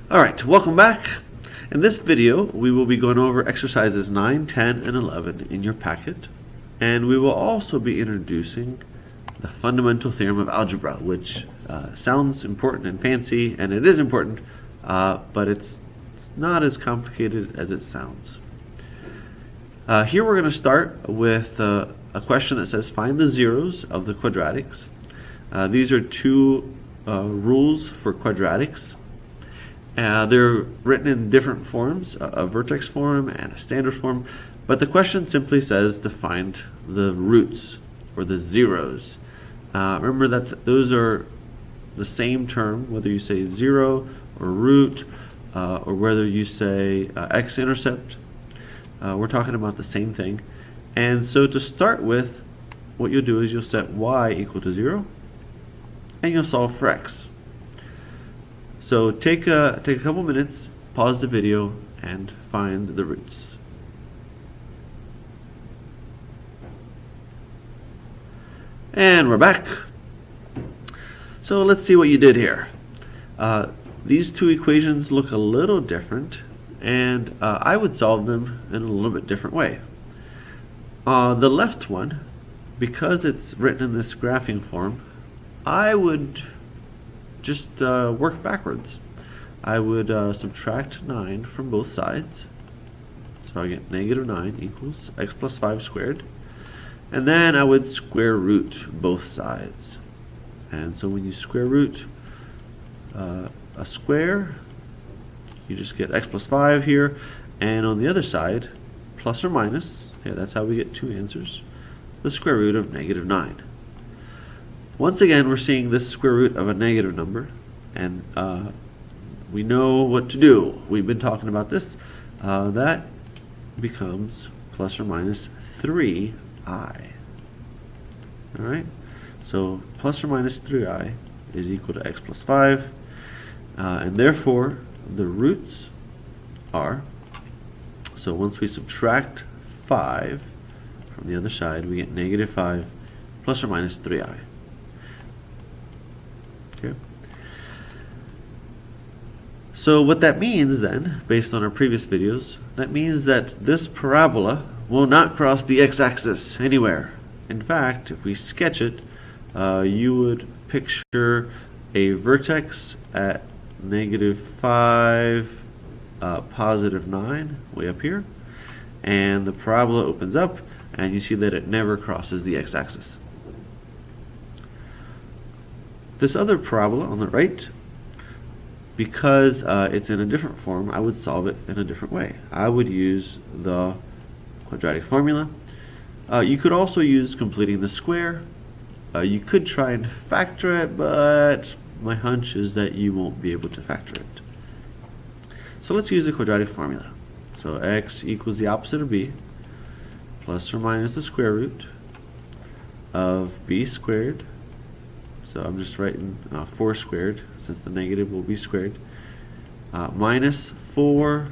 Alright, welcome back. In this video, we will be going over exercises 9, 10, and 11 in your packet. And we will also be introducing the fundamental theorem of algebra, which sounds important and fancy, and it is important, but it's not as complicated as it sounds. Here we're going to start with a question that says find the zeros of the quadratics. These are two rules for quadratics. They're written in different forms, a vertex form and a standard form, but the question simply says to find the roots or the zeros. Remember that those are the same term, whether you say zero or root or whether you say x-intercept. We're talking about the same thing. And so to start with, what you'll do is you'll set y equal to 0 and you'll solve for x. So take a couple minutes, pause the video, and find the roots. And we're back. So let's see what you did here. These two equations look a little different, and I would solve them in a little bit different way. The left one, because it's written in this graphing form, I would just work backwards. I would subtract 9 from both sides. So I get negative 9 equals x plus 5 squared. And then I would square root both sides. And so when you square root a square, you just get x plus 5 here. And on the other side, plus or minus, okay, that's how we get two answers, the square root of negative 9. Once again, we're seeing this square root of a negative number, and we know what to do. We've been talking about this. That becomes plus or minus 3i. Alright, so plus or minus 3i is equal to x plus 5, and therefore the roots are, so once we subtract 5 from the other side, we get negative 5 plus or minus 3i. Okay. So what that means then, based on our previous videos, that means that this parabola will not cross the x-axis anywhere. In fact, if we sketch it, you would picture a vertex at negative 5, positive 9, way up here, and the parabola opens up, and you see that it never crosses the x-axis. This other parabola on the right, because it's in a different form, I would solve it in a different way. I would use the quadratic formula. You could also use completing the square. You could try and factor it, but my hunch is that you won't be able to factor it. So let's use the quadratic formula. So x equals the opposite of b, plus or minus the square root of b squared. So I'm just writing 4 squared, since the negative will be squared, minus 4ac.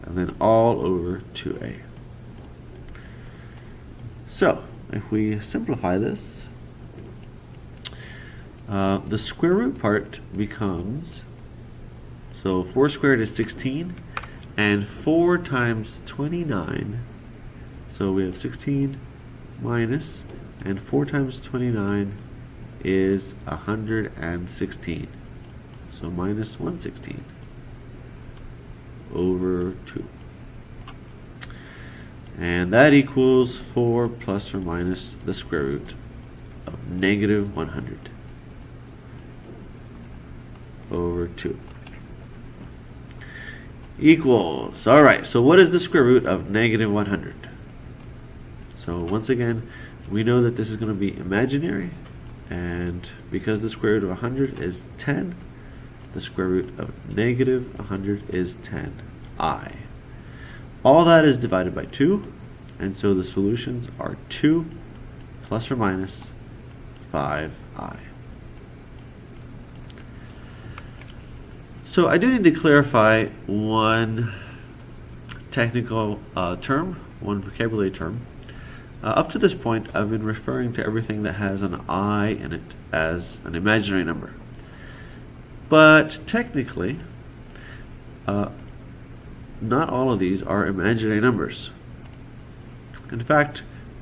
And then all over 2a. So if we simplify this, the square root part becomes, so 4 squared is 16, and 4 times 29, so we have 16 minus, and 4 times 29 is 116. So minus 116 over 2. And that equals 4 plus or minus the square root of negative 100 over 2. Equals, alright, so what is the square root of negative 100? So once again, we know that this is going to be imaginary, and because the square root of 100 is 10, the square root of negative 100 is 10i. All that is divided by 2, and so the solutions are 2 plus or minus 5i. So I do need to clarify one technical term, one vocabulary term. Up to this point, I've been referring to everything that has an I in it as an imaginary number. But technically, not all of these are imaginary numbers. In fact,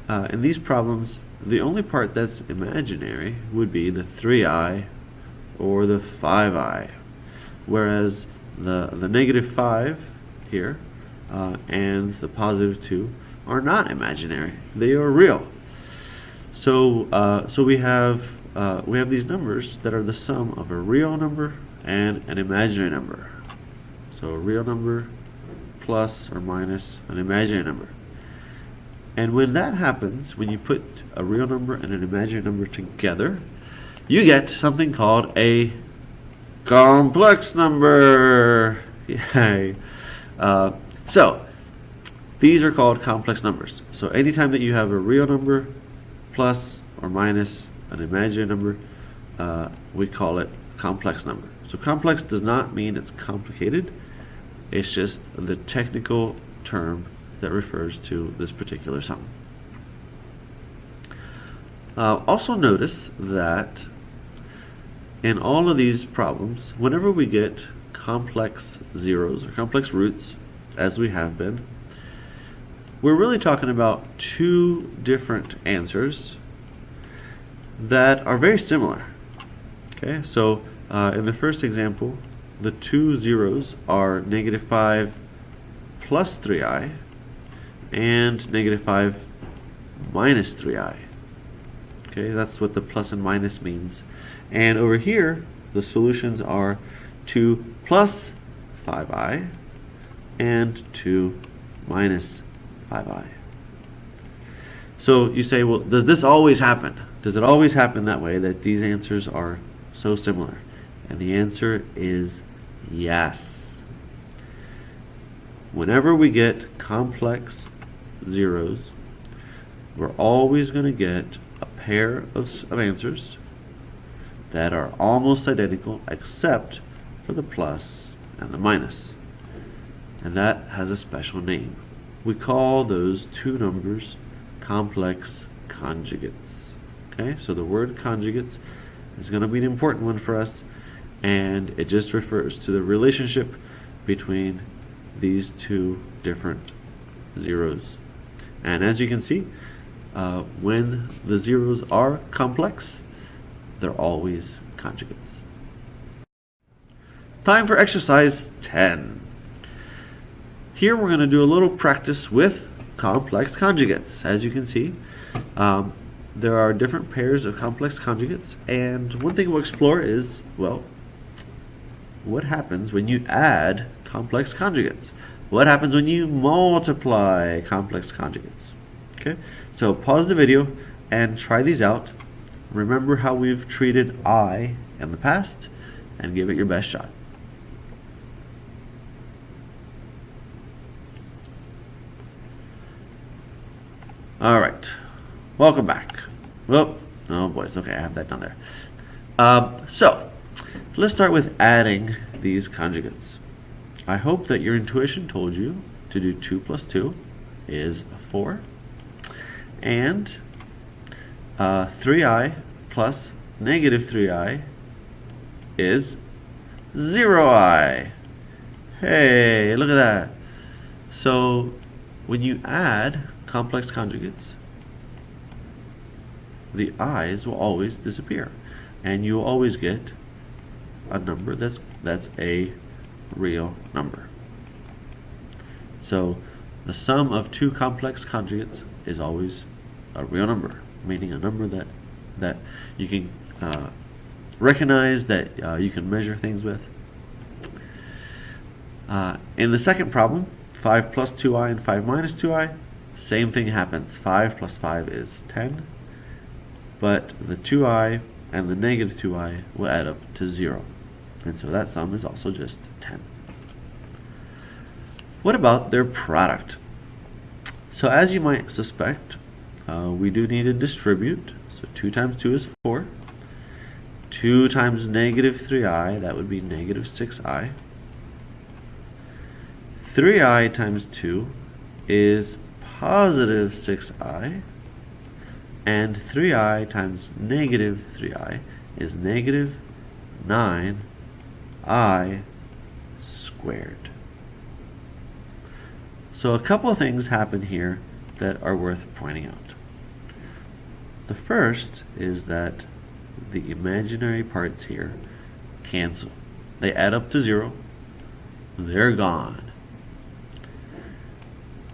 in these problems, the only part that's imaginary would be the 3i or the 5i, whereas the negative 5 here and the positive 2 are not imaginary. They are real. So we have these numbers that are the sum of a real number and an imaginary number. So a real number plus or minus an imaginary number. And when that happens, when you put a real number and an imaginary number together, you get something called a complex number. Yay. So these are called complex numbers. So anytime that you have a real number plus or minus an imaginary number, we call it complex number. So complex does not mean it's complicated. It's just the technical term that refers to this particular sum. Also notice that in all of these problems, whenever we get complex zeros or complex roots, as we have been, we're really talking about two different answers that are very similar. Okay, so in the first example, the two zeros are negative 5 plus 3i and negative 5 minus 3i. Okay, that's what the plus and minus means. And over here, the solutions are 2 plus 5i and 2 minus 5i. So you say, well, does this always happen? Does it always happen that way, that these answers are so similar? And the answer is yes. Whenever we get complex zeros, we're always going to get a pair of answers that are almost identical except for the plus and the minus. And that has a special name. We call those two numbers complex conjugates. Okay, so the word conjugates is going to be an important one for us, and it just refers to the relationship between these two different zeros. And as you can see, when the zeros are complex, they're always conjugates. Time for exercise 10. Here we're going to do a little practice with complex conjugates. As you can see, there are different pairs of complex conjugates, and one thing we'll explore is, well, what happens when you add complex conjugates? What happens when you multiply complex conjugates? Okay, so pause the video and try these out. Remember how we've treated I in the past, and give it your best shot. All right, welcome back. Well, oh boys, okay, I have that down there. So let's start with adding these conjugates. I hope that your intuition told you to do 2 plus 2 is 4, and 3i plus negative 3i is 0i. Hey, look at that. So when you add complex conjugates, the i's will always disappear, and you will always get a number that's a real number. So the sum of two complex conjugates is always a real number, meaning a number that you can recognize, that you can measure things with. In the second problem, 5 plus 2i and 5 minus 2i, same thing happens. 5 plus 5 is 10, but the 2i and the negative 2i will add up to 0. And so that sum is also just 10. What about their product? So as you might suspect, we do need to distribute. So 2 times 2 is 4. 2 times negative 3i, that would be negative 6i. 3i times 2 is positive 6i. And 3i times negative 3i is negative 9i squared. So a couple of things happen here that are worth pointing out. The first is that the imaginary parts here cancel. They add up to 0. They're gone.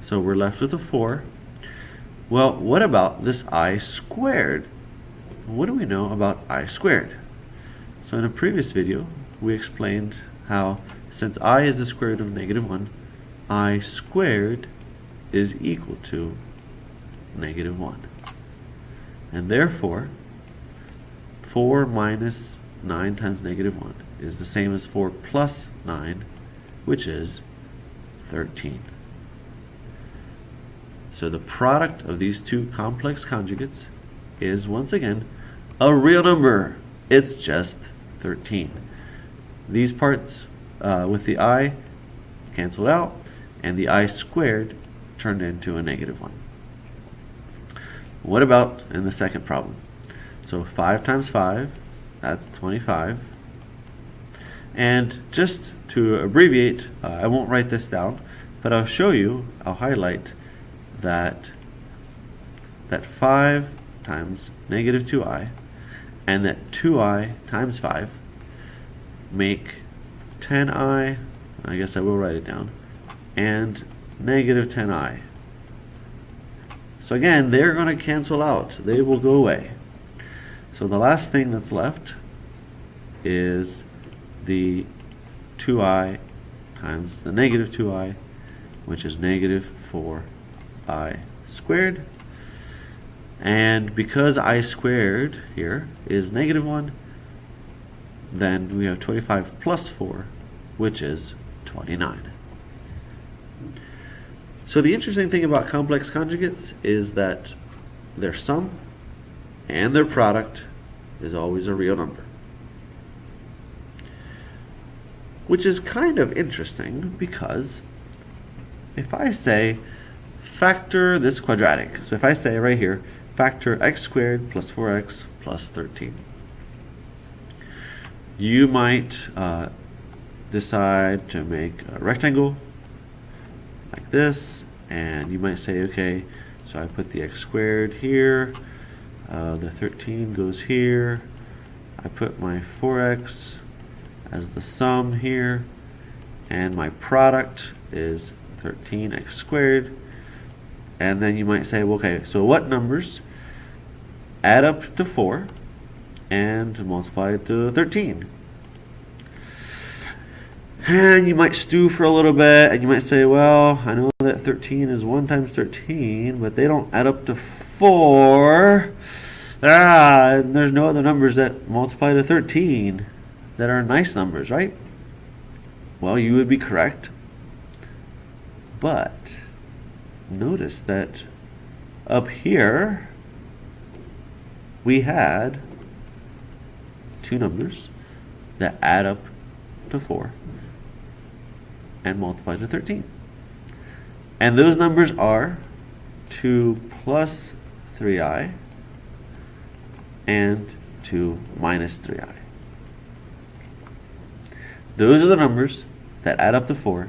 So we're left with a 4. Well, what about this I squared? What do we know about I squared? So in a previous video, we explained how since I is the square root of negative 1, I squared is equal to negative 1. And therefore, 4 minus 9 times negative 1 is the same as 4 plus 9, which is 13. So the product of these two complex conjugates is, once again, a real number. It's just 13. These parts with the I canceled out, and the I squared turned into a negative 1. What about in the second problem? So 5 times 5, that's 25. And just to abbreviate, I won't write this down, but I'll show you, I'll highlight that 5 times negative 2i and that 2i times 5 make 10i, I guess I will write it down, and negative 10i. So again, they're going to cancel out. They will go away. So the last thing that's left is the 2i times the negative 2i, which is negative 4i squared. And because I squared here is negative 1, then we have 25 plus 4, which is 29. So the interesting thing about complex conjugates is that their sum and their product is always a real number. Which is kind of interesting because if I say factor this quadratic, so if I say right here, factor x squared plus 4x plus 13, you might decide to make a rectangle like this, and you might say, okay, so I put the x squared here, the 13 goes here, I put my 4x as the sum here, and my product is 13x squared. And then you might say, well, okay, so what numbers add up to 4 and multiply it to 13? And you might stew for a little bit, and you might say, well, I know that 13 is 1 times 13, but they don't add up to 4. And there's no other numbers that multiply to 13 that are nice numbers, right? Well, you would be correct. But notice that up here we had two numbers that add up to 4 and multiply to 13. And those numbers are 2 plus 3i and 2 minus 3i. Those are the numbers that add up to 4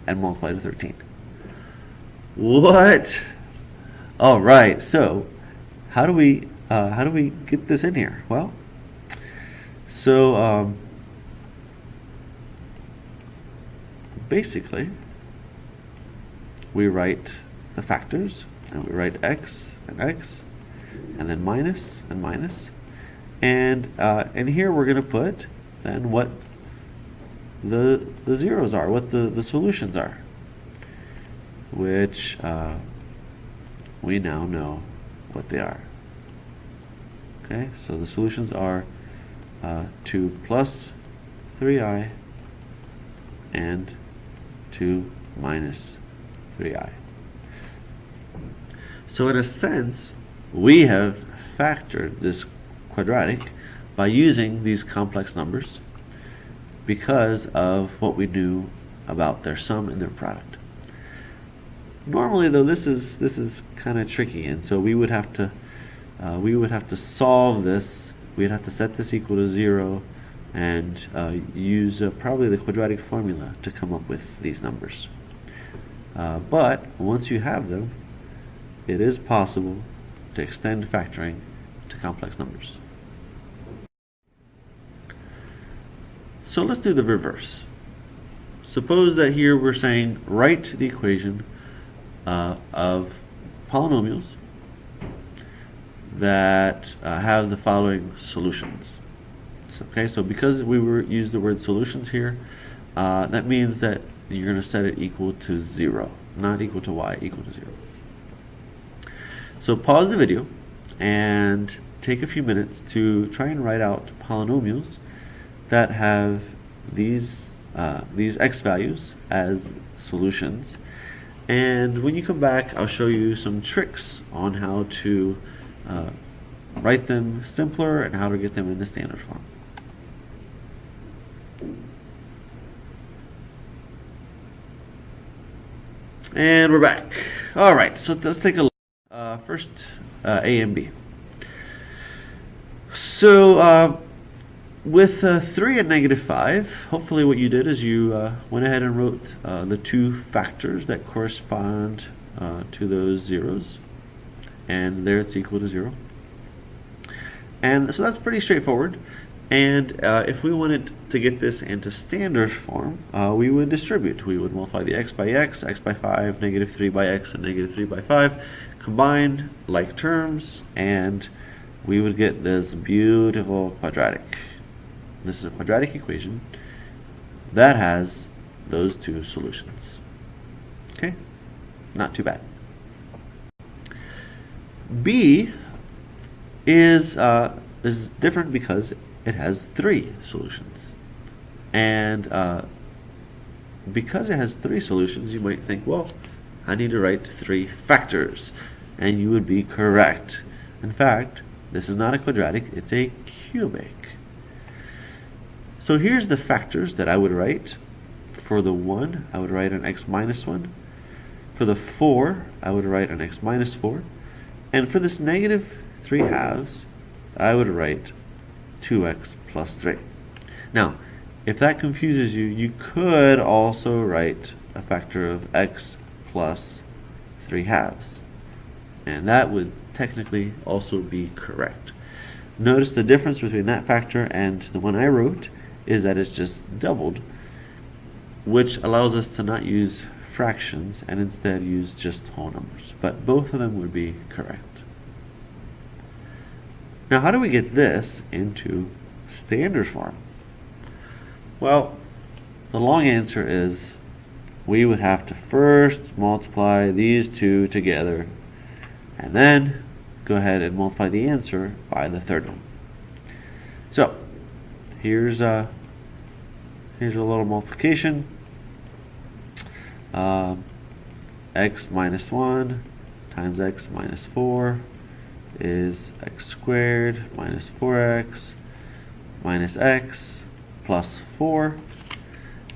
and multiply to 13. What? All right. So, how do we get this in here? Well, so basically, we write the factors, and we write x, and then minus and minus, and here we're going to put then what the zeros are, what the solutions are, which we now know what they are. Okay, so the solutions are 2 plus 3i and 2 minus 3i. So in a sense, we have factored this quadratic by using these complex numbers because of what we knew about their sum and their product. Normally, though, this is kind of tricky, and so we would have to we would have to solve this. We'd have to set this equal to 0 and use probably the quadratic formula to come up with these numbers. But once you have them, it is possible to extend factoring to complex numbers. So let's do the reverse. Suppose that here we're saying write the equation of polynomials that have the following solutions. Okay, so because we used the word solutions here, that means that you're going to set it equal to 0, not equal to y, equal to 0. So pause the video and take a few minutes to try and write out polynomials that have these x values as solutions. And when you come back, I'll show you some tricks on how to write them simpler and how to get them in the standard form. And we're back. All right, so let's take a look. First, A and B. So with 3 and -5, hopefully what you did is you went ahead and wrote the two factors that correspond to those zeros. And there it's equal to 0. And so that's pretty straightforward. And if we wanted to get this into standard form, we would distribute. We would multiply the x by x, x by 5, -3 by x, and -3 by 5, combine like terms, and we would get this beautiful quadratic. This is a quadratic equation that has those two solutions. Okay? Not too bad. B is different because it has 3 solutions. And because it has 3 solutions, you might think, well, I need to write 3 factors. And you would be correct. In fact, this is not a quadratic, it's a cubic. So here's the factors that I would write. For the 1, I would write an x minus 1. For the 4, I would write an x minus 4. And for this -3/2, I would write 2x plus 3. Now, if that confuses you, you could also write a factor of x plus 3/2. And that would technically also be correct. Notice the difference between that factor and the one I wrote is that it's just doubled, which allows us to not use fractions and instead use just whole numbers. But both of them would be correct. Now, how do we get this into standard form? Well, the long answer is we would have to first multiply these two together and then go ahead and multiply the answer by the third one. So here's a little multiplication. X minus 1 times x minus 4 is x squared minus 4x minus x plus 4,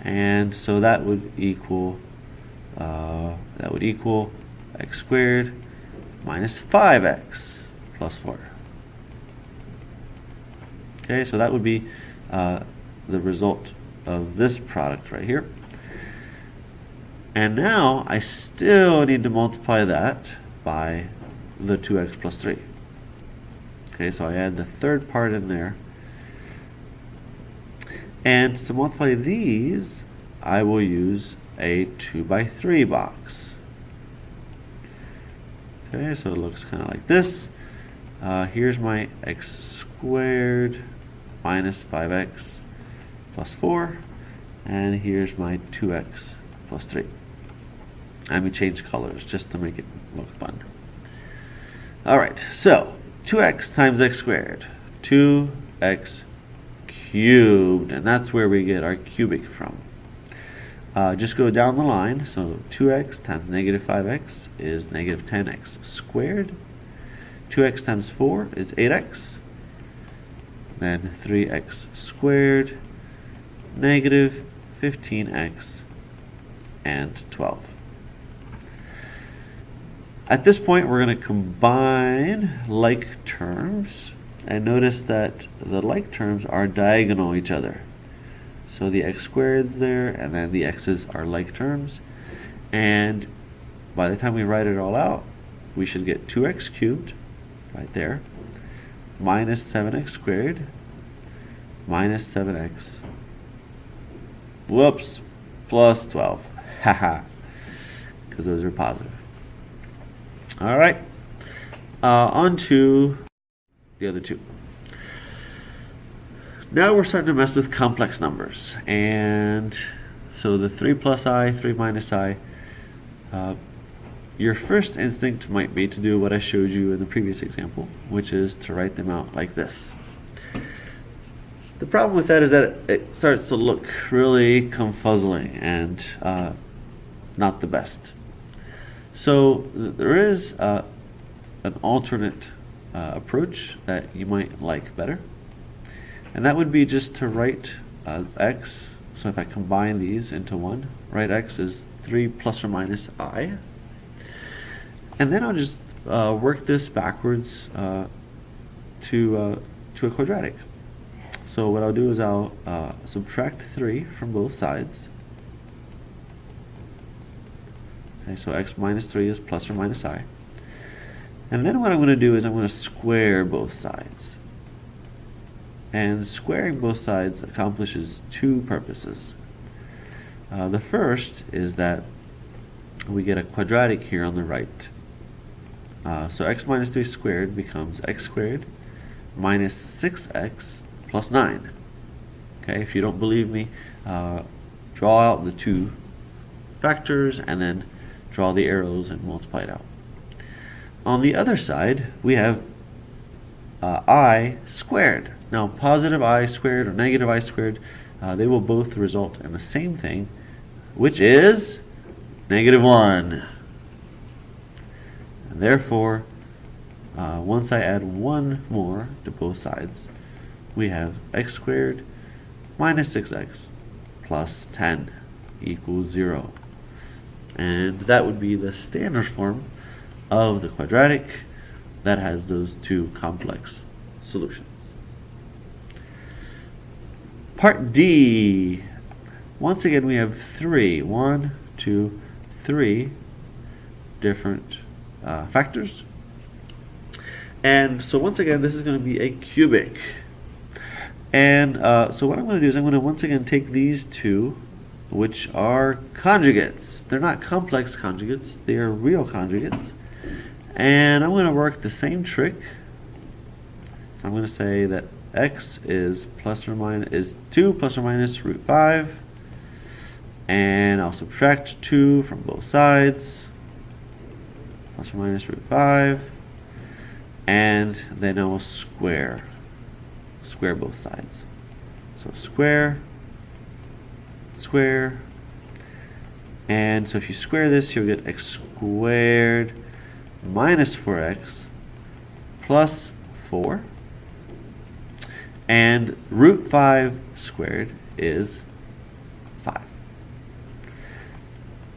and so that would equal x squared minus 5x plus 4. Okay, so that would be the result of this product right here. And now I still need to multiply that by the 2x plus 3. Okay, so I add the third part in there. And to multiply these, I will use a 2 by 3 box. Okay, so it looks kind of like this. Here's my x squared minus 5x plus 4. And here's my 2x plus 3. Let me change colors just to make it look fun. Alright, so 2x times x squared, 2x cubed, and that's where we get our cubic from. Just go down the line, so 2x times negative 5x is negative 10x squared. 2x times 4 is 8x. Then 3x squared, negative 15x, and 12. At this point, we're going to combine like terms, and notice that the like terms are diagonal each other. So the x squared's there, and then the x's are like terms, and by the time we write it all out, we should get 2x cubed right there, minus 7x squared, minus 7x, whoops, plus 12, haha, because those are positive. All right, on to the other two. Now we're starting to mess with complex numbers, and so the 3 plus I, 3 minus I, your first instinct might be to do what I showed you in the previous example, which is to write them out like this. The problem with that is that it starts to look really confuzzling and not the best. So there is an alternate approach that you might like better, and that would be just to write x. So if I combine these into one, write x is 3 plus or minus I, and then I'll just work this backwards to a quadratic. So what I'll do is I'll subtract 3 from both sides. Okay, so x minus 3 is plus or minus I. And then what I'm going to do is I'm going to square both sides. And squaring both sides accomplishes two purposes. The first is that we get a quadratic here on the right. So x minus 3 squared becomes x squared minus 6x plus 9. Okay, if you don't believe me, draw out the two factors and then draw the arrows and multiply it out. On the other side, we have I squared. Now, positive I squared or negative I squared, they will both result in the same thing, which is negative 1. And therefore, once I add 1 more to both sides, we have x squared minus 6x plus 10 equals 0. And that would be the standard form of the quadratic that has those two complex solutions. Part D. Once again, we have 3 different factors. And so once again, this is going to be a cubic. And so what I'm going to do is I'm going to once again take these two, which are conjugates. They're not complex conjugates, they are real conjugates. And I'm going to work the same trick. So I'm going to say that x is 2 plus or minus root 5. And I'll subtract 2 from both sides. Plus or minus root 5. And then I will square both sides. So square, and so if you square this, you'll get x squared minus 4x plus 4, and root 5 squared is 5.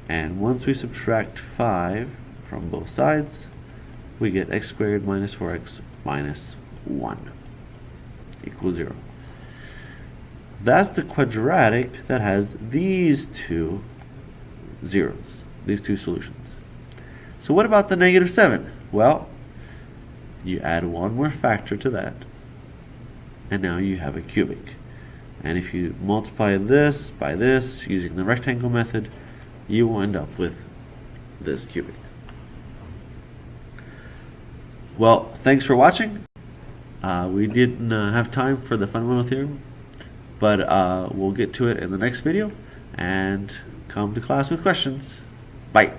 And once we subtract 5 from both sides, we get x squared minus 4x minus 1 equals 0. That's the quadratic that has these two zeros, these two solutions. So what about the negative 7? Well, you add one more factor to that, and now you have a cubic. And if you multiply this by this using the rectangle method, you will end up with this cubic. Well, thanks for watching. We didn't have time for the fundamental theorem, but we'll get to it in the next video, and come to class with questions. Bye.